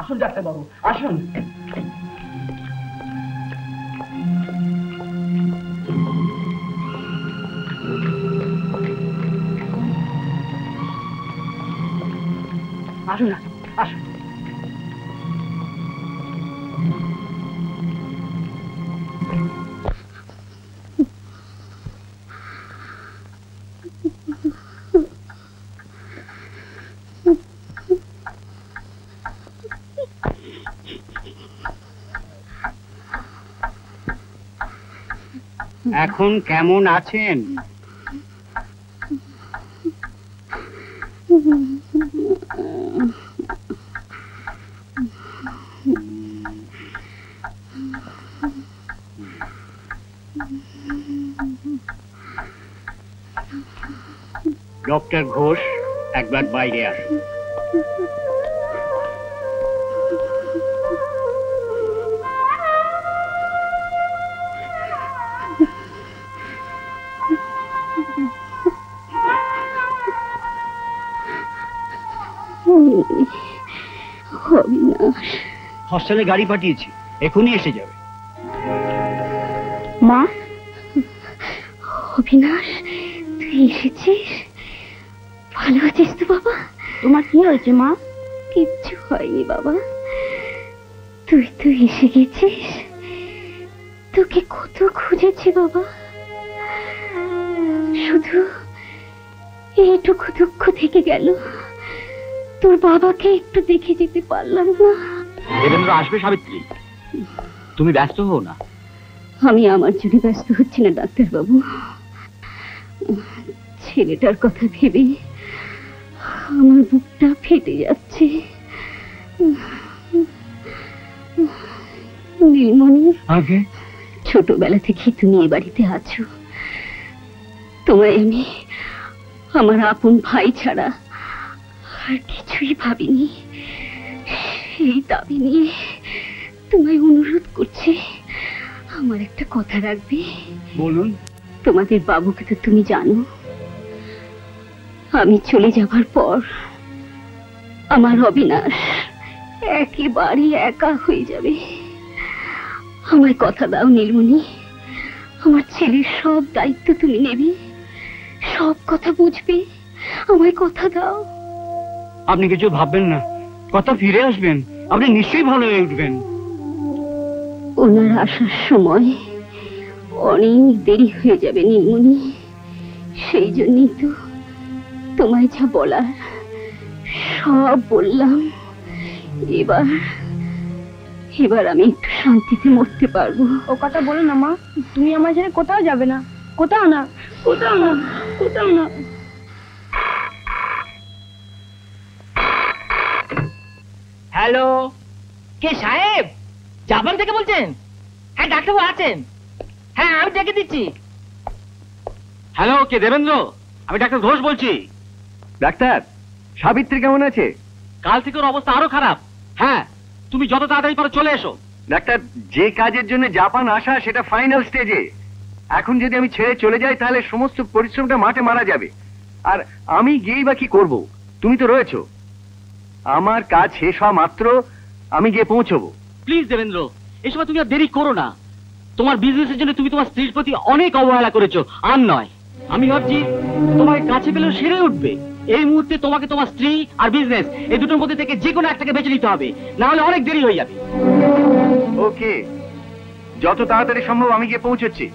আসুন ডাক্তারবাবু, আসুন। আসুন আসুন। এখন কেমন আছেন? ডক্টর ঘোষ, একবার বাইরে আসুন। হস্টেলে গাড়ি পাঠিয়েছি, এখনই এসে যাবে। মা, অবিনাশ তুই এসেছিস? ভালো আছিস তো বাবা? তোমার কি হয়েছে মা? কিচ্ছু হয়নি বাবা, তুই তো এসে গেছিস। তোকে কত খুঁজেছি বাবা, শুধু এইটুকু দুঃখ থেকে গেল, তোর বাবাকে একটু দেখে যেতে পারলাম না। দেবেন্দ্র আসবে সাবিত্রী, তুমি ব্যস্ত হও না। আমি আমার জন্য ব্যস্ত হচ্ছি না ডাক্তার বাবু, ছেলেটার কথা ভেবে আমার বুকটা ফেটে যাচ্ছে। নীলমণি, ছোটবেলা থেকে তুমি এ বাড়িতে আছো, তোমায় আমি আমার আপন ভাই ছাড়া আর কিছুই ভাবিনি। সেই দাবি নিয়ে তোমায় অনুরোধ করছি, আমার একটা কথা রাখবে? বলুন। তোমাদের বাবুকে তো তুমি জানো, আমি চলে যাবার পর আমার অবিনাশ একেবারে একা হয়ে যাবে। আমায় কথা দাও নীলমণি, আমার ছেলের সব দায়িত্ব তুমি নেবে, সব কথা বুঝবে, আমায় কথা দাও। আপনি কিছু ভাববেন না, কথা ফিরে আসবেন, আপনি নিশ্চয়ই ভালো হয়ে উঠবেন। ওনার আসার সময় অনেক দেরি হয়ে যাবে নীলমণি, সেই জন্যই তো তোমায় যা বলার সব বললাম। এবার আমি একটু শান্তিতে মরতে পারবো। ও কথা বলো না মা, তুমি আমার ছেড়ে কোথাও যাবে না, কোথাও না, কোথাও না, কোথাও না। হ্যালো, কে সাহেব? জাপান থেকে বলছেন? হ্যাঁ ডাক্তারবাবু আছেন, হ্যাঁ আমি ডেকে দিচ্ছি। হ্যালো, কে দেবেন্দ্র? আমি ডাক্তার ঘোষ বলছি। ডাক্তার, সাবিত্রী কেমন আছে? কাল থেকে ওর অবস্থা আরো খারাপ। হ্যাঁ, তুমি যত তাড়াতাড়ি পারো চলে এসো। ডাক্তার, যে কাজের জন্য জাপান আসা সেটা ফাইনাল স্টেজে। এখন যদি আমি ছেড়ে চলে যাই তাহলে সমস্ত পরিশ্রমটা মাঠে মারা যাবে, আর আমি গিয়েই বা কি করবো? তুমি তো রয়েছো। আমার কাজ শেষ হওয়া মাত্র আমি গিয়ে পৌঁছবো। প্লিজ দেবেন্দ্র, এই সময় তুমি আর দেরি করো না। তোমার বিজনেসের জন্য তুমি তোমার স্ত্রীর প্রতি অনেক অবহেলা করেছো, আর নয়। আমি ভাবছি তোমার কাছে পেলেও সেরে উঠবে। এই মুহূর্তে তোমাকে তোমার স্ত্রী আর বিজনেস এই দুটোর মধ্যে থেকে যে কোনো একটাকে বেছে নিতে হবে, না হলে অনেক দেরি হয়ে যাবে। ওকে, যত তাড়াতাড়ি সম্ভব আমি গিয়ে পৌঁছচ্ছি।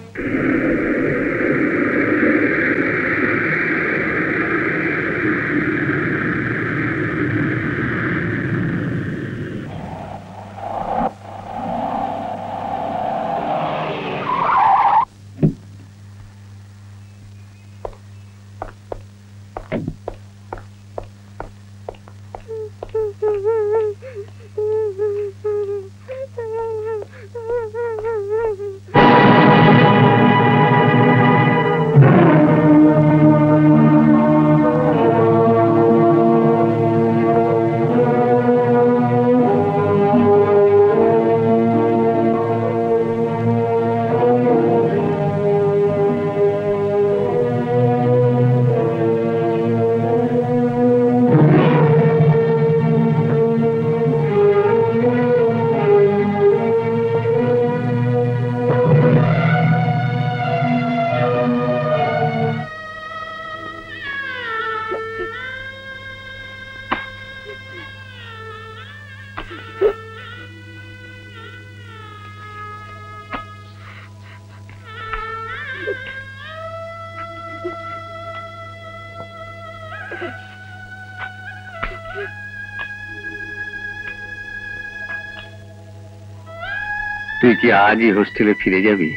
তুই কি আজই হোস্টেলে ফিরে যাবি?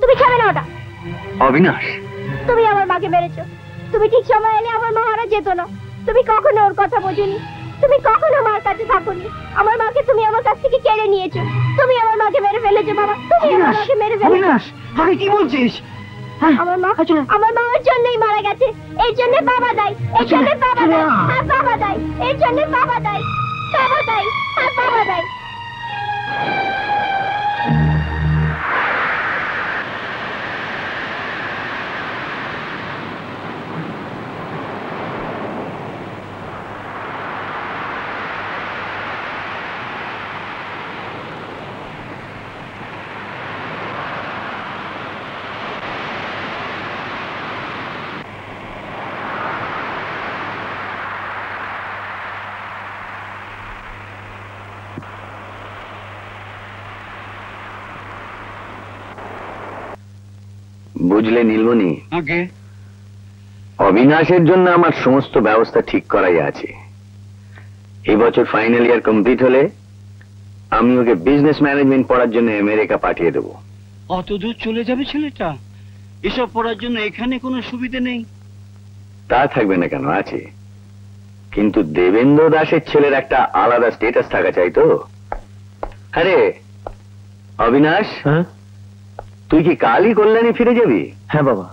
তুমি খাবে না ওটা। অবিনাশ, তুমি আমার মাকে মেরেছো। তুমি ঠিক সময় এলে আমার মা আর যেত না। তুমি কখনো ওর কথা বোঝোনি। তুমি কখনো মার কাছে থাকোনি। আমার মাকে তুমি আমার কাছ থেকে কেড়ে নিয়েছো। তুমি আমার মাকে মেরে ফেলেছো বাবা। তুমি আমার মাকে মেরে ফেলেছো। অবিনাশ, আরে কি বলছিস? আমার মা আমার জন্যই মারা গেছে। এই জন্য বাবা দায়ী। এই জন্য বাবা দায়ী। আর বাবা দায়ী। এই জন্য বাবা দায়ী। বাবা দায়ী। আর বাবা দায়ী। বুঝলে নীলমণি, ওকে, অবিনাশের জন্য আমার সমস্ত ব্যবস্থা ঠিক করাই আছে। এই বছর ফাইনাল ইয়ার কমপ্লিট হলে আমি ওকে বিজনেস ম্যানেজমেন্ট পড়ার জন্য আমেরিকা পাঠিয়ে দেবো। অত দূর চলে যাবে ছেলেটা? এসব পড়ার জন্য এখানে কোনো সুবিধা নেই? তা থাকবে না কেন, আছে। কিন্তু দেবেন্দ্র দাসের ছেলের একটা আলাদা স্টেটাস থাকা চাই তো। আরে অবিনাশ, তুই কি কালই কল্যাণী ফিরে যাবি? হ্যাঁ বাবা,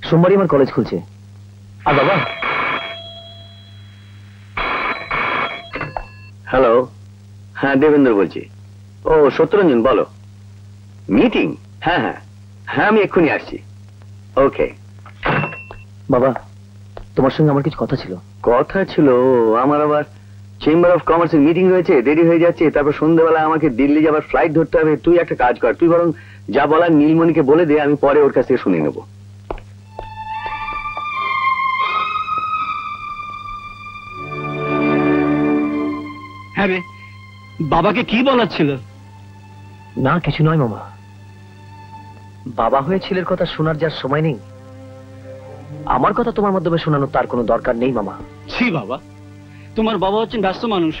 সোমবারই আমার কলেজ খুলছে। আর বাবা, হ্যালো, হ্যাঁ দেবেন্দ্র বলছি। ও সত্যরঞ্জন, বলো। মিটিং? হ্যাঁ হ্যাঁ হ্যাঁ, আমি এক্ষুনি আসছি। ওকে। বাবা তোমার সঙ্গে আমার কিছু কথা ছিল। কথা ছিল? আমার আবার চেম্বার অফ কমার্সের মিটিং রয়েছে, দেরি হয়ে যাচ্ছে। তারপর সন্ধ্যেবেলা আমাকে দিল্লি যাবার ফ্লাইট ধরতে হবে। তুই একটা কাজ কর, তুই বরং যা বলার নীলমণিকে বলে দে, আমি পরে ওর কাছ থেকে শুনে নেব। হ্যাঁ রে, বাবাকে কি বলার ছিল? না কিছু নয় মামা, বাবা হয়ে ছেলের কথা শোনার যার সময় নেই, আমার কথা তোমার মাধ্যমে শোনানোর তার কোনো দরকার নেই মামা। ছি বাবা, তোমার বাবা হচ্ছেন ব্যস্ত মানুষ,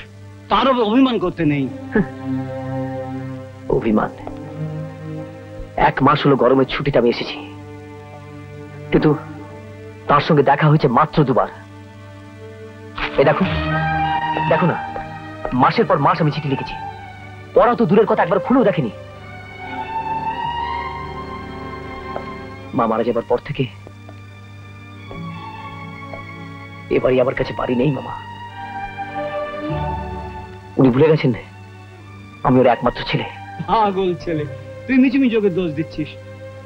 তারও অভিমান করতে নেই। অভিমান? 1 মাস হলো গরমের ছুটিতে আমি এসেছি, কিন্তু তার সঙ্গে দেখা হয়েছে মাত্র 2 বার। এই দেখো দেখো না, মাসের পর মাস আমি চিঠি লিখেছি, পড়া তো দূরের কথা, একবার খুলেও দেখেনি। মা মারা যাবার পর থেকে এবারই আমার কাছে বাড়ি নেই মামা। উনি ভুলে গেছেন আমি ওর একমাত্র ছেলে। পাগল ছেলে, তুই মিছিমিছি ওকে দোষ দিচ্ছিস।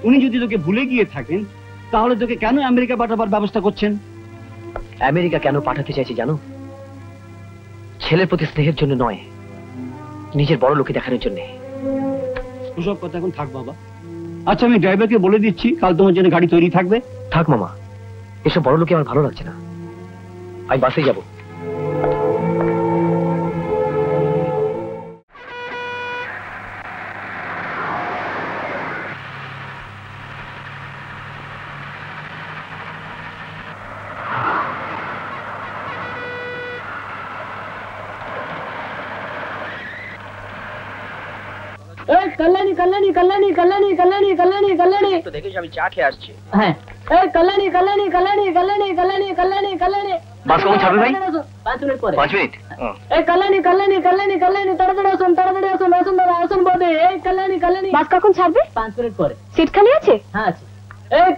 উনি যদি তোকে ভুলে গিয়ে থাকেন, তাহলে তোকে কেন আমেরিকা পাঠাবার ব্যবস্থা করছেন? আমেরিকা কেন পাঠাতে চাইছি জানো? ছেলের প্রতি স্নেহের জন্য নয়, নিজের বড় লোকে দেখানোর জন্য। ওসব কথা এখন থাক বাবা। আচ্ছা, আমি ড্রাইভারকে বলে দিচ্ছি, কাল তোমার জন্য গাড়ি তৈরি থাকবে। থাক মামা, এসব বড় লোকে আমার ভালো লাগছে না, আমি বাসে যাব। কল্যাণী কল্যাণী কল্যাণী কল্যাণী কল্যাণী কল্যাণী কল্যাণী, তো দেখিস আমি চা খেয়ে আসছি। হ্যাঁ কল্যাণী কল্যাণী কল্যাণী কল্যাণী কল্যাণী কল্যাণী কল্যাণী। বাস কখন ছাড়বে ভাই? 5 মিনিট পরে। 5 মিনিট? কল্যাণী কল্যাণী কল্যাণী কল্যাণী, তাড়াতাড়ি আসুন তাড়াতাড়ি আসুন, আসুন দাদা আসুন বদে। কল্যাণী কল্যাণী। বাস কখন ছাড়বে? 5 মিনিট পরে। সিট খালি আছে? হ্যাঁ আছে।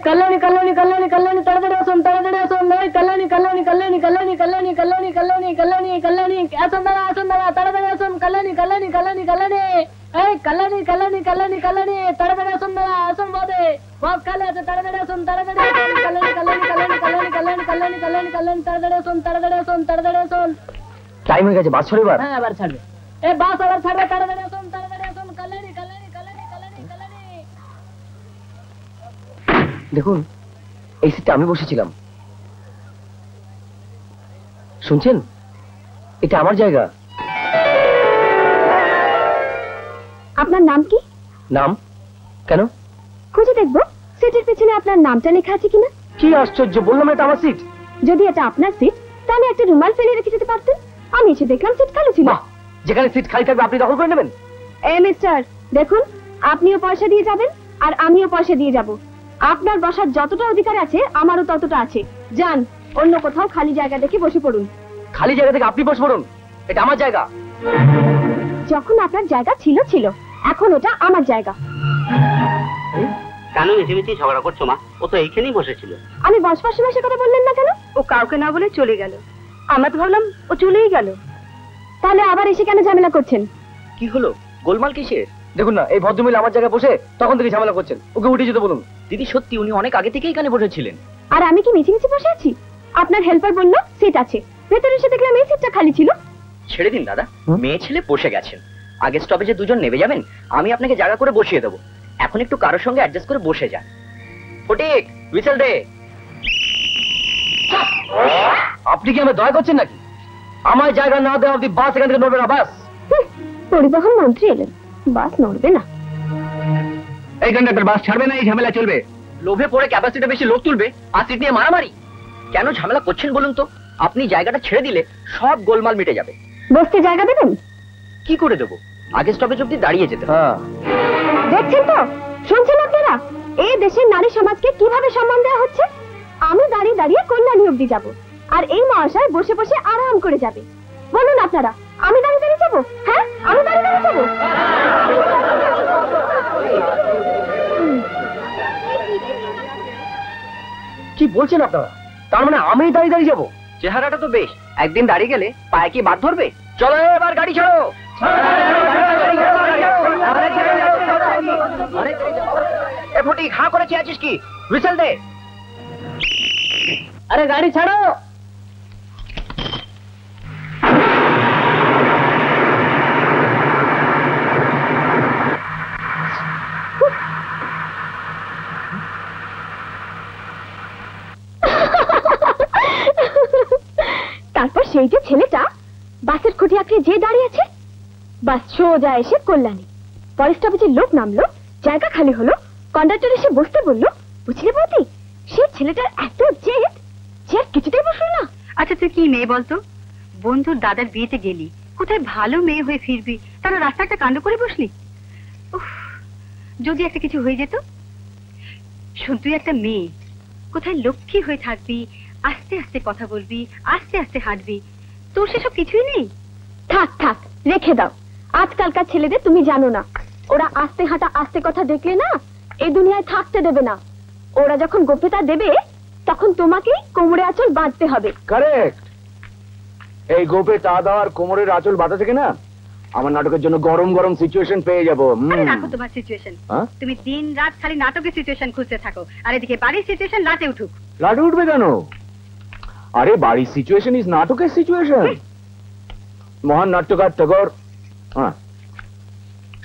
কল্যাণী কল্যাণী কল্যাণী কল্যাণী, তাড়াতাড়ি আসুন তাড়াতাড়ি আসুন। কল্যাণী কল্যাণী কল্যাণী কল্যাণী কল্যাণী কল্যাণী কল্যাণী কল্যাণী কল্যাণী, আসুন দাদা তাড়াতাড়ি আসুন। কল্যাণী কল্যাণী কল্যাণী কল্যাণী, কল্যাণী কল্যাণী কল্যাণী কল্যাণী, তাড়াতাড়ি আসুন দাদা আসুন বদে। বাস খালি আছে, তাড়াতাড়ি আসুন তাড়াতাড়ি আসুন। কল্যাণী কল্যাণী কল্যাণী কল্যাণী কল্যাণী কল্যাণী কল্যাণী কল্যাণী, তাড়াতাড়ি আসুন তাড়াতাড়ি আসুন তাড়াতাড়ি আসুন। টাইম হয়ে গেছে, বাস ছাড়বে এবার? হ্যাঁ আবার ছাড়বে। বাস আবার ছাড়বে, তাড়াতাড়ি আসুন তাড়াতাড়ি আসুন। কল্যাণী কল্যাণী কল্যাণী কল্যাণী কল্যাণী। দেখুন, এই সিটটা আমি বসেছিলাম, শুনছেন? এটা আমার জায়গা। আপনার নাম কি? নাম কেন? খুঁজে দেখবো সিটের পেছনে আপনার নামটা লেখা আছে কিনা। কি আশ্চর্য, বললাম এটা আমার সিট। যদি এটা আপনার সিট তাহলে একটা রুমাল ফেলে রেখে যেতে পারতেন। আমি এসে দেখলাম সিট খালি ছিল। বাহ, যেখানে সিট খালি থাকবে আপনি দখল করে নেবেন? মিস্টার, দেখুন আপনিও পয়সা দিয়ে যাবেন আর আমিও পয়সা দিয়ে যাব। আপনার বসার যতটা অধিকার আছে আমারও ততটা আছে। যান, অন্য কোথাও খালি জায়গা দেখে বসে পড়ুন। খালি জায়গা থেকে আপনি বসে পড়ুন, এটা আমার জায়গা। যখন আপনার জায়গা ছিল ছিল, এখন এটা আমার জায়গা। কেন মিছিমিছি ঝগড়া করছো মা? ও তো এইখানেই বসেছিল। আমি বসবার সময় সে কথা বললেন না কেন? ও কাউকে না বলে চলে গেল। আমরা তো ভাবলাম ও চলেই গেল। তাহলে আবার এসে কেন ঝামেলা করছেন? কি হলো, গোলমাল কিসের? দেখুন না, এই ভদ্রমহিলা আমার জায়গায় বসে তখন থেকে ঝামেলা করছেন। ওকে উঠে যেতে বলুন। দিদি সত্যি উনি অনেক আগে থেকেই এখানে বসেছিলেন। আর আমি কি মিছিমিছি বসে আছি? আপনার হেল্পার বলল সিট আছে, ভেতরে এসে দেখলাম এই সিটটা খালি ছিল। ছেড়ে দিন দাদা, মেয়ে ছেলে বসে গেছেন, আগের স্টপেজে দুজন নেমে যাবেন, আমি আপনাকে জায়গা করে বসিয়ে দেবো। এখন একটু কারোর সঙ্গে অ্যাডজাস্ট করে বসে যান। ফটিক, হুইসেল দে। আপনি কি আমায় দয়া করছেন নাকি? আমার জায়গা না দেওয়া অব্দি বাস এখান থেকে নড়বে না। বাস পরিবহন মন্ত্রী এলেন, বাস নড়বে না। এই কন্ডাক্টর, বাস ছাড়বে না, এই ঝামেলা চলবে। লোভে পড়ে ক্যাপাসিটি বেশি লোক তুলবে আর সিট নিয়ে মারামারি। কেন ঝামেলা করছেন বলুন তো? আপনি জায়গাটা ছেড়ে দিলে সব গোলমাল মিটে যাবে। বসতে জায়গা দেবেন? কি করে দেবো? আগের স্টপেজ অব্দি দাঁড়িয়ে যেতে। দেখছেন তো, শুনছেন আপনারা এই দেশের নারী সমাজকে কিভাবে সম্মান দেওয়া হচ্ছে? আমি দাঁড়িয়ে দাঁড়িয়ে কল্যাণী অব্দি যাব, আর এই মহাশয় বসে বসে আরাম করে যাবে। বলুন আপনারা, আমি দাঁড়িয়ে দাঁড়িয়ে যাবো? হ্যাঁ, আমি দাঁড়িয়ে দাঁড়িয়ে যাবো? কি বলছেন আপনারা? তার মানে আমি দাঁড়িয়ে দাঁড়িয়ে যাবো? চেহারাটা তো বেশ, একদিন দাঁড়িয়ে গেলে পায়ে কি বাদ ধরবে? চলো এবার গাড়ি ছাড়ো। এ ফটিক, হাঁ করে চেয়ে আছিস কি? হুইসেল দে। আরে গাড়ি ছাড়ো। তারপর সেই যে ছেলেটা বাসের খুঁটি আঁকড়ে যে দাঁড়িয়ে আছে, বাস সোজা এসে কল্যাণী। পরের স্টপেজে লোক নামলো, জায়গা খালি হলো, কন্ডাক্টর এসে বসতে বললো। বুঝলে বৌদি, সেই ছেলেটার এত জেদ যে আর কিছুতেই বসলো না। আচ্ছা তুই কি মেয়ে বলতো? বন্ধুর দাদার বিয়েতে গেলি, কোথায় ভালো মেয়ে হয়ে ফিরবি, তারা রাস্তা একটা কাণ্ড করে বসলি। উফ, যদি একটা কিছু হয়ে যেত। শোন, তুই একটা মেয়ে, কোথায় লক্ষ্মী হয়ে থাকবি, আস্তে আস্তে কথা বলবি, আস্তে আস্তে হাঁটবি, তোর সেসব কিছুই নেই। থাক থাক, রেখে দাও। আজকালকার ছেলেদের তুমি জানো না, ওরা আস্তে হাঁটা আস্তে কথা দেখলে না এই দুনিয়ায় থাকতে দেবে না। ওরা যখন গোপেতা দেবে তখন তোমাকেই কোমরে আঁচল বাঁধতে হবে। কারেক্ট। এই গোপে তা দেওয়ার কোমরের আঁচল বাঁধা থেকে না, আমার নাটকের জন্য গরম গরম সিচুয়েশন পেয়ে যাবো। আরে রাখো তোমার সিচুয়েশন। তুমি দিন রাত খালি নাটকের সিচুয়েশন খুঁজতে থাকো, আর এদিকে বাড়ির সিচুয়েশন লাটে উঠুক। লাটে উঠবে কেন? আরে বাড়ির সিচুয়েশন ইজ নাটকের সিচুয়েশন। মহান নাট্যকার টগর,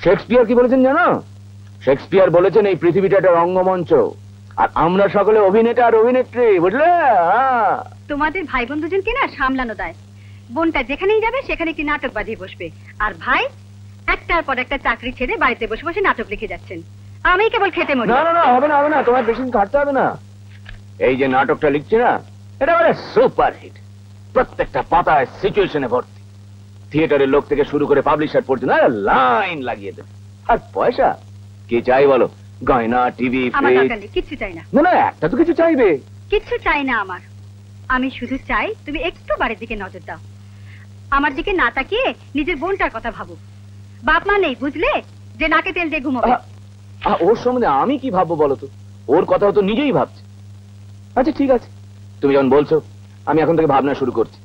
শেক্সপিয়ার কি বলেছেন জানো? শেক্সপিয়ার বলেছেন এই পৃথিবীটা একটা রঙ্গমঞ্চ, আর আমরা সকলে অভিনেতা আর অভিনেত্রী, বুঝলে? তোমাদের ভাই বোন দুজনকে না সামলানো দেয়। বোনটা যেখানেই যাবে সেখানে কি নাটক বাজিয়ে বসবে, আর ভাই একটার পর একটা চাকরি ছেড়ে বাড়িতে বসে বসে নাটক লিখে যাচ্ছেন। আমি কেবল খেতে মরি। না না না, হবে না হবে না, তোমার বেশি খাটতে হবে না। এই যে নাটকটা লিখছে না, এটা মানে সুপার হিট। প্রত্যেকটা পাতায় সিচুয়েশনে ভর্তি। থিয়েটারের লোক থেকে শুরু করে পাবলিশার পর্যন্ত লাইন লাগিয়ে দেবে। আর পয়সা কি চাই বলো? গয়না, টিভি, আমার ফ্রিজ? দরকার নেই, কিচ্ছু চাই না। না না, একটা তো কিছু চাইবে। কিচ্ছু চাই না আমার। আমি শুধু চাই তুমি একটু বাড়ির দিকে নজর দাও, আমার দিকে না তাকিয়ে নিজের বোনটার কথা ভাবো। বাপ মা নেই বুঝলে, যে নাকে তেল দিয়ে ঘুমাবে। ওর সম্বন্ধে আমি কি ভাববো বলো তো? ওর কথা তো নিজেই ভাবছে। আচ্ছা ঠিক আছে, তুমি যখন বলছো আমি এখন থেকে ভাবনা শুরু করছি।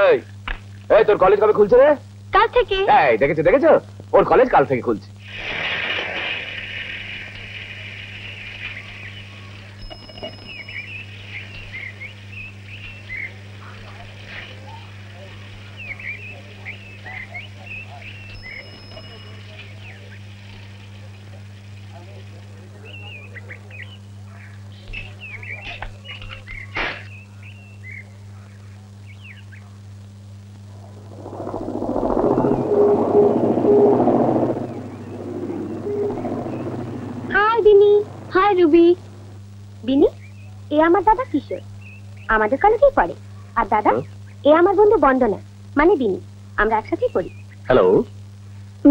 এই এই, তোর কলেজ কবে খুলছে রে? কাল থেকে। এই দেখেছো দেখেছো, ওর কলেজ কাল থেকে খুলছে। বিনি, এ আমার দাদা কিশোর, আমাদের কলেজেই পড়ে। আর দাদা, এ আমার বন্ধু বন্দনা, মানে বিনি, আমরা একসাথেই পড়ি। হ্যালো,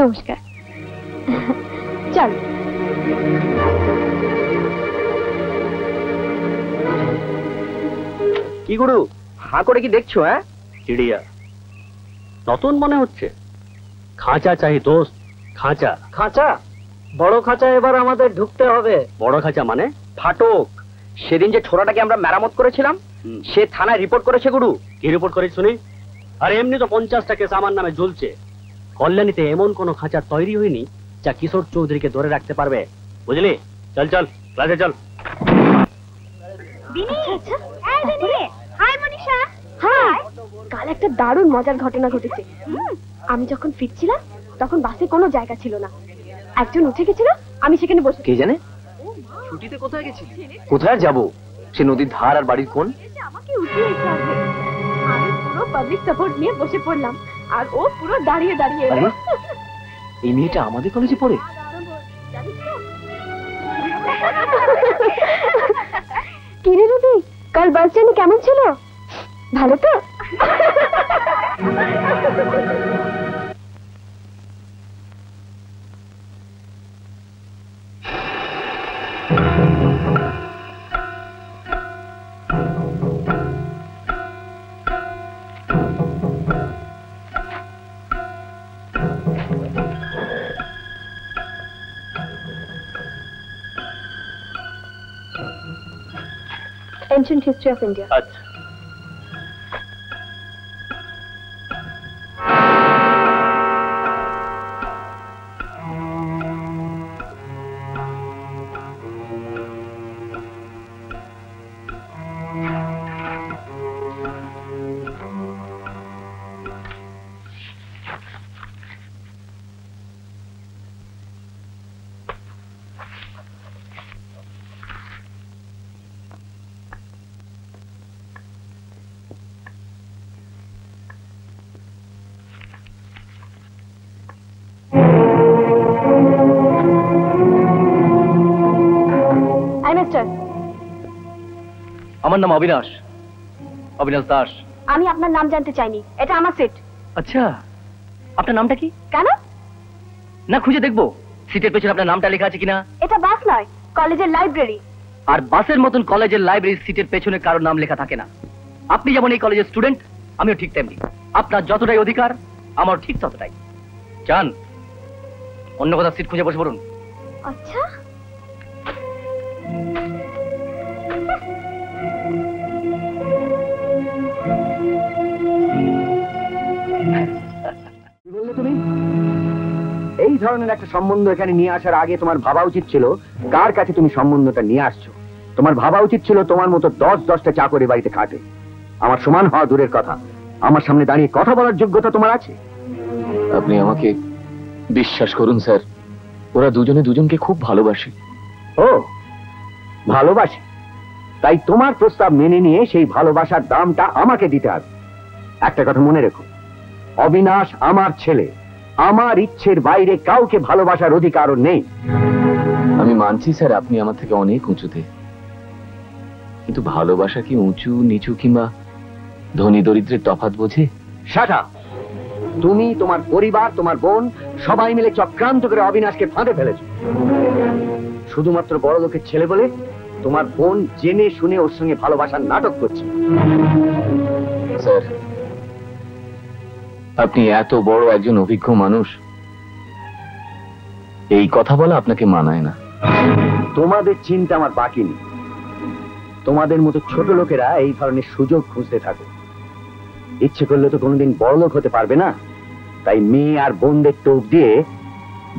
নমস্কার। চল। কি গুরু, হাঁ করে কি দেখছো? হ্যাঁ, চিড়িয়া নতুন মনে হচ্ছে। খাঁচা চাই দোস্ত, খাঁচা। খাঁচা? বড় খাঁচা এবার আমাদের ঢুকতে হবে। বড় খাঁচা মানে? ফাটক। সেদিন যে ছোড়াটাকে আমরা মেরামত করেছিলাম, সে থানায় রিপোর্ট করেছে গুরু। কি রিপোর্ট করে শুনি? আর এমনি তো 50টা কেস আমার নামে ঝুলছে। কল্যাণীতে এমন কোন খাঁচা তৈরি হয়নি যা কিশোর চৌধুরীকে ধরে রাখতে পারবে, বুঝলি? চল চল, ক্লাসে চল। কাল একটা দারুণ মজার ঘটনা ঘটেছে। আমি যখন ফিরছিলাম তখন বাসে কোনো জায়গা ছিল না, একজন উঠে গেছিল, আমি সেখানে বসে। কে জানে ছুটিতে কোথায় গেছিলি? কোথায় যাব? সে নদীর ধার আর বাড়ির কোন? আমাকে উঠিয়েছে। আমি পুরো পাবলিক সাপোর্ট নিয়ে বসে পড়লাম, আর ও পুরো দাঁড়িয়ে দাঁড়িয়ে। এই মেয়েটা আমাদের কলেজে পড়ে? কি রে রবি, কাল বাস জার্নি কেমন ছিল? ভালো তো? Ancient history of India. আচ্ছা। আমার নাম অবিনাশ, অবিনাশ দাস। আমি আপনার নাম জানতে চাইনি, এটা আমার সিট। আচ্ছা, আপনার নামটা কি? কেন? না, খুঁজে দেখবো সিটের পেছনে আপনার নামটা লেখা আছে কিনা। এটা বাস নয়, কলেজের লাইব্রেরি। আর বাসের মতন কলেজের লাইব্রেরির সিটের পেছনে কারোর নাম লেখা থাকে না। আপনি যেমন এই কলেজের স্টুডেন্ট, আমিও ঠিক তেমনি। আপনার যতটাই অধিকার, আমার ঠিক ততটাই। যান, অন্য কোথাও সিট খুঁজে বসে পড়ুন। আচ্ছা, কি বললে তুমি? এই ধরনের একটা সম্বন্ধ এখানে নিয়ে আসার আগে তোমার ভাবা উচিত ছিল কার কাছে তুমি সম্বন্ধটা নিয়ে আসছো। তোমার ভাবা উচিত ছিল তোমার মতো 10-10টা চাকরি বাড়িতে খাটে। আমার সমান হওয়া দূরের কথা, আমার সামনে দাঁড়িয়ে কথা বলার যোগ্যতা তোমার আছে? আপনি আমাকে বিশ্বাস করুন স্যার, ওরা দুজনে দুজনকে খুব ভালোবাসে। ও, ভালোবাসে? তাই তোমার প্রস্তাব মেনে নিয়ে সেই ভালোবাসার দামটা আমাকে দিতে হবে। একটা কথা মনে রেখো, অবিনাশ আমার ছেলে, আমার ইচ্ছের বাইরে কাউকে ভালোবাসার অধিকারও নেই। আমি মানছি স্যার আপনি আমার থেকে অনেক উঁচুতে, কিন্তু ভালোবাসা কি উঁচু নিচু কিংবা ধনী দরিদ্রের তফাৎ বোঝে? Shut up! তুমি, তোমার পরিবার, তোমার বোন সবাই মিলে চক্রান্ত করে অবিনাশকে ফাঁদে ফেলেছ। শুধুমাত্র বড় লোকের ছেলে বলে তোমার বোন জেনে শুনে ওর সঙ্গে ভালোবাসার নাটক করছে। স্যার, আপনি এত বড় একজন অভিজ্ঞ মানুষ, এই কথা বলা আপনাকে মানায় না। তোমাদের চিন্তা আমার বাকি নেই। তোমাদের মতো ছোট লোকেরা এই ধরনের সুযোগ খুঁজতে থাকে। ইচ্ছে করলে তো কোনোদিন বড় লোক হতে পারবে না। তাই মেয়ে আর বোনদের টোপ দিয়ে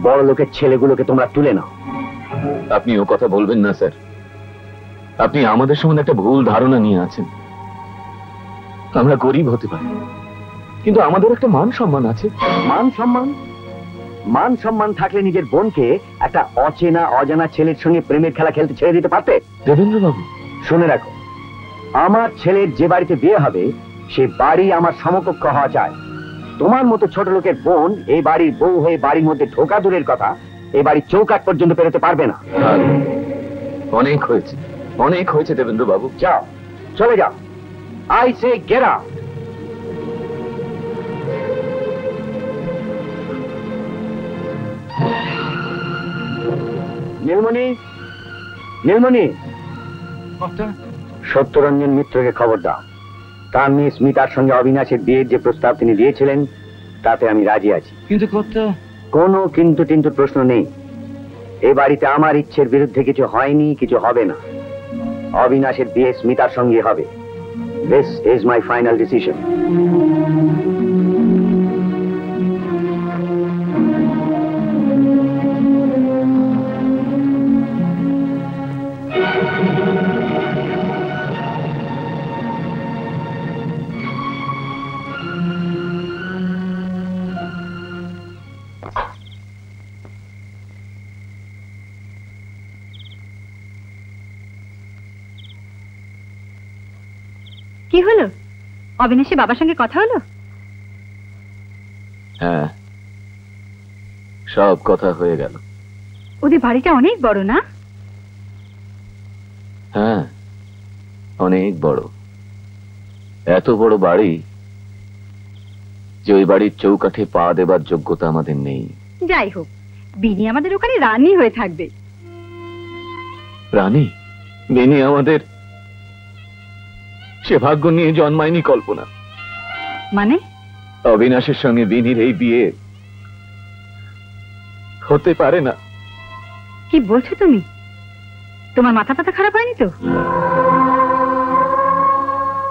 বড় লোকের ছেলেগুলোকে তোমরা তুলে নাও। আপনি ও কথা বলবেন না স্যার। আপনি আমাদের সম্বন্ধে একটা ভুল ধারণা নিয়ে আছেন। আমরা গরিব হতে পারি, কিন্তু আমাদের একটা মান সম্মান আছে। মান সম্মান? মান সম্মান থাকলে নিজের বোনকে একটা অচেনা অজানা ছেলের সঙ্গে প্রেমের খেলা খেলতে ছেড়ে দিতে পারতে? দেবেন্দ্র বাবু, শুনে রাখো, আমার ছেলের যে বাড়িতে বিয়ে হবে সে বাড়ি আমার সমকক্ষ হওয়া চাই। তোমার মতো ছোট লোকের বোন এই বাড়ির বউ হয়ে বাড়ির মধ্যে ঢোকা দূরের কথা, এই বাড়ির চৌকাঠ পর্যন্ত পেরোতে পারবে না। অনেক হয়েছে। অনেক হয়েছে দেবেন্দ্র বাবু। যাও, চলে যাও। I say get out. Nilmoni, Nilmoni, Satyaranjan মিত্রকে খবর দাও। তার মেয়ে স্মিতার সঙ্গে অবিনাশের বিয়ের যে প্রস্তাব তিনি দিয়েছিলেন তাতে আমি রাজি আছি। কিন্তু কর্তা, কোনো কিন্তু টিন্তু প্রশ্ন নেই। এ বাড়িতে আমার ইচ্ছের বিরুদ্ধে কিছু হয়নি, কিছু হবে না। অবিনাশের বিয়ে স্মিতার সঙ্গে হবে। This is my final decision. কি হলো? অবিনাশের বাবার সঙ্গে কথা হলো? হ্যাঁ, সব কথা হয়ে গেল। ওদের বাড়িটা অনেক বড় না? হ্যাঁ, অনেক বড়। এত বড় বাড়ি যে ওই বাড়ির চৌকাঠে পা দেবার যোগ্যতা আমাদের নেই। যাই হোক, বিনি আমাদের ওখানে রানী হয়ে থাকবে। রানী? বিনি আমাদের, সে ভাগ্য নিয়ে জন্মায়নি কল্পনা। মানে? অবিনাশের সঙ্গে বিনির এই বিয়ে হতে পারে না। কি বলছো তুমি? তোমার মাথা পাতা খারাপ হয়নি তো?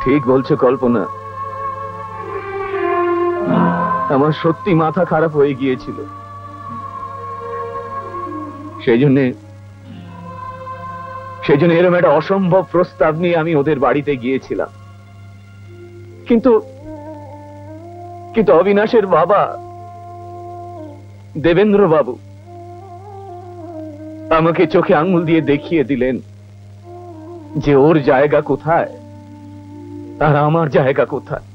ঠিক বলছো কল্পনা, আমার সত্যি মাথা খারাপ হয়ে গিয়েছিল। সেই জন্য এরকম একটা অসম্ভব প্রস্তাব নিয়ে আমি ওদের বাড়িতে গিয়েছিলাম। কিন্তু অবিনাশের বাবা দেবেন্দ্র বাবু আমাকে চোখে আঙুল দিয়ে দেখিয়ে দিলেন যে ওর জায়গা কোথায় আর আমার জায়গা কোথায়।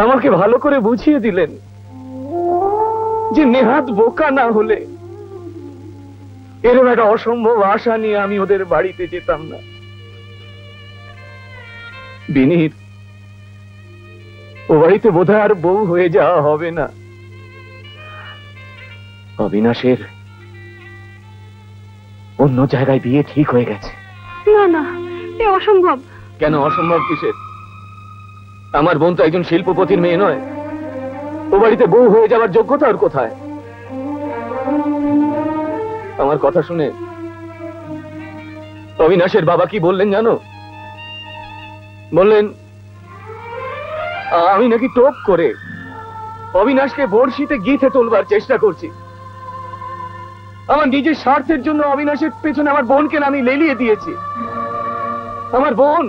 আমাকে ভালো করে বুঝিয়ে দিলেন যে নেহাত বোকা না হলে এরকম একটা অসম্ভব আশা নিয়ে আমি ওদের বাড়িতে যেতাম না। বিনির ও বাড়িতে বোধহয় আর বউ হয়ে যাওয়া হবে না। অবিনাশের অন্য জায়গায় বিয়ে ঠিক হয়ে গেছে। না না, এ অসম্ভব। কেন অসম্ভব কিসের? আমার বোন তো একজন শিল্পপতির মেয়ে নয়। ও বাড়িতে বউ হয়ে যাওয়ার যোগ্যতা ওর কোথায়? আমার কথা শুনে অবিনাশের বাবা কি বললেন জানো? বললেন আমি নাকি টোপ করে অবিনাশকে বড়শিতে গিথে তোলবার চেষ্টা করছি। আমার নিজের স্বার্থের জন্য অবিনাশের পেছনে আমার বোনকে আমি লেলিয়ে দিয়েছি। আমার বোন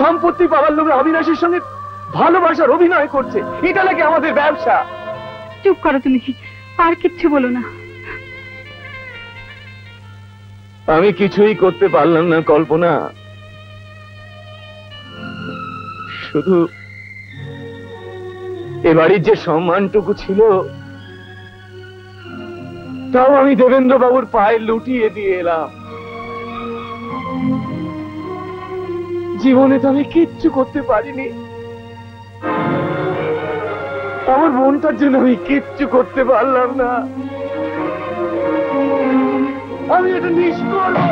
সম্পত্তি পাওয়ার লোভে অবিনাশের সঙ্গে ভালোবাসার অভিনয় করছে। এটা নাকি আমাদের ব্যবসা? চুপ করো তুমি, আর কিচ্ছু বলো না। আমি কিছুই করতে পারলাম না কল্পনা। শুধু এ বাড়ির যে সম্মানটুকু ছিল তাও আমি দেবেন্দ্র বাবুর পায়ে লুটিয়ে দিয়ে এলাম। জীবনে তো আমি কিচ্ছু করতে পারিনি। আমার বোনটার জন্য আমি কিচ্ছু করতে পারলাম না। আমি এটা নিষ্কর্ম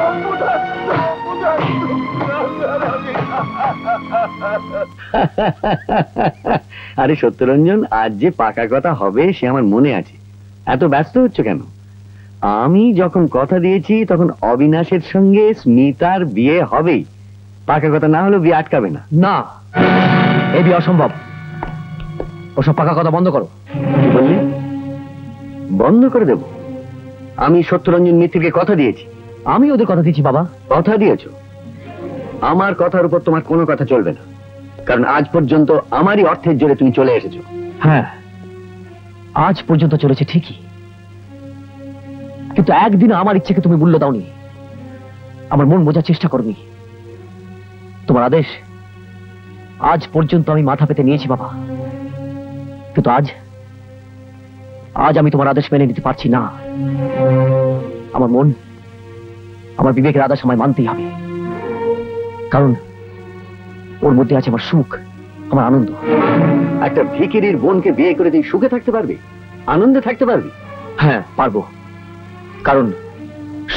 আরে সত্যরঞ্জন, আজ যে পাকা কথা হবে সে আমার মনে আছে। এত ব্যস্ত হচ্ছে কেন? আমি যখন কথা দিয়েছি তখন অবিনাশের সঙ্গে স্মিতার বিয়ে হবেই। পাকা কথা না হলেও বিয়ে আটকাবে না। না, এই বিয়ে অসম্ভব। ওসব পাকা কথা বন্ধ করো। কি বললি? বন্ধ করে দেব? আমি সত্যরঞ্জন মিত্রকে কথা দিয়েছি। আমি ওদের কথা দিচ্ছি বাবা। কথা দিয়েছো? আমার কথার উপর তোমার কোনো কথা চলবে না, কারণ আজ পর্যন্ত আমারই অর্থের জোরে তুমি চলে এসেছো। হ্যাঁ, আজ পর্যন্ত চলেছে ঠিকই, কিন্তু একদিন আমার ইচ্ছেকে তুমি মূল্য দাওনি। আমার মন বোঝার চেষ্টা করনি। তোমার আদেশ আজ পর্যন্ত আমি মাথা পেতে নিয়েছি বাবা, কিন্তু আজ আমি তোমার আদেশ মেনে নিতে পারছি না। আমার আমার বিবেকের আদেশ আমায় মানতেই হবে, কারণ ওর মধ্যে আছে আমার সুখ, আমার আনন্দ। একটা ভিখিরির বোনকে বিয়ে করে তুই সুখে থাকতে পারবি, আনন্দে থাকতে পারবি? হ্যাঁ পারবো, কারণ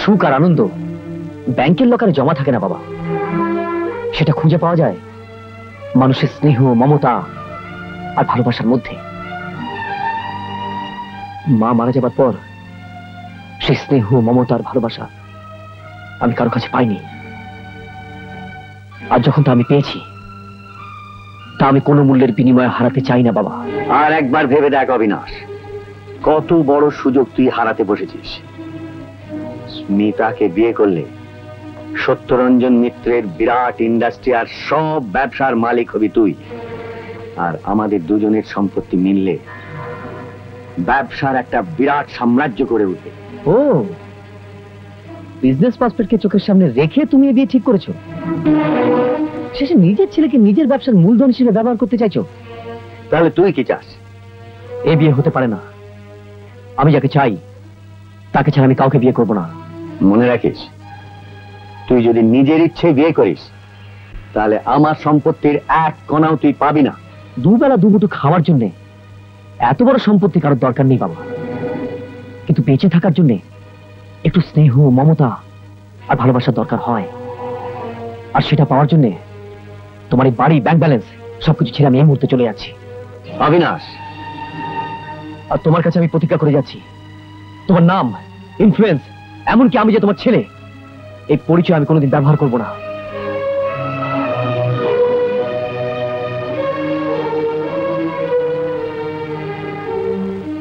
সুখ আর আনন্দ ব্যাংকের লকারে জমা থাকে না বাবা, সেটা খুঁজে পাওয়া যায় মানুষের স্নেহ, মমতা আর ভালোবাসার মধ্যে। মা মারা যাবার পর সেই স্নেহ, মমতা আর ভালোবাসা আমি কারো কাছে পাইনি, আর যখন তা আমি পেয়েছি তা আমি কোনো মূল্যের বিনিময়ে হারাতে চাই না বাবা। আর একবার ভেবে দেখ অবিনাশ, কত বড় সুযোগ তুই হারাতে বসেছিস। স্মিতাকে বিয়ে করলে সত্যরঞ্জন মিত্রের বিরাট ইন্ডাস্ট্রি আর সব ব্যবসার মালিক হবি তুই, আর আমাদের দুজনের সম্পত্তি মিললে ব্যবসার একটা বিরাট সাম্রাজ্য করে উঠবে। ও, বিজনেস পার্সপেক্টকে চোখের সামনে রেখে তুমি এ বিয়ে ঠিক করেছো? শেষে নিজের ছেলেকে নিজের ব্যবসার মূলধন হিসেবে ব্যবহার করতে চাইছো? তাহলে তুই কি চাস? এ বিয়ে হতে পারে না। আমি যাকে চাই তাকে ছাড়া আমি কাউকে বিয়ে করব না। মনে রাখিস, তুই যদি নিজের ইচ্ছে বিয়ে করিস তাহলে আমার সম্পত্তির এক কণাও তুই পাবি না। দুবেলা দুমুঠো খাওয়ার জন্য এত বড় সম্পত্তি কারোর দরকার নেই বাবা, কিন্তু বেঁচে থাকার জন্য একটু স্নেহ, মমতা আর ভালোবাসার দরকার হয়, আর সেটা পাওয়ার জন্য তোমার এই বাড়ি, ব্যাংক ব্যালেন্স সবকিছু ছেড়ে আমি এই মুহূর্তে চলে যাচ্ছি। অবিনাশ, আর তোমার কাছে আমি প্রতিজ্ঞা করে যাচ্ছি, তোমার নাম, ইনফ্লুয়েন্স, এমনকি আমি যে তোমার ছেলে, এই পরিচয় আমি কোনোদিন ব্যবহার করব না।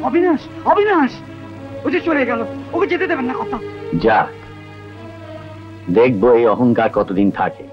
অবিনাশ, অবিনাশ, ও যে চলে গেল, ওকে যেতে দেবেন না। কথা যাক, দেখবো এই অহংকার কতদিন থাকে।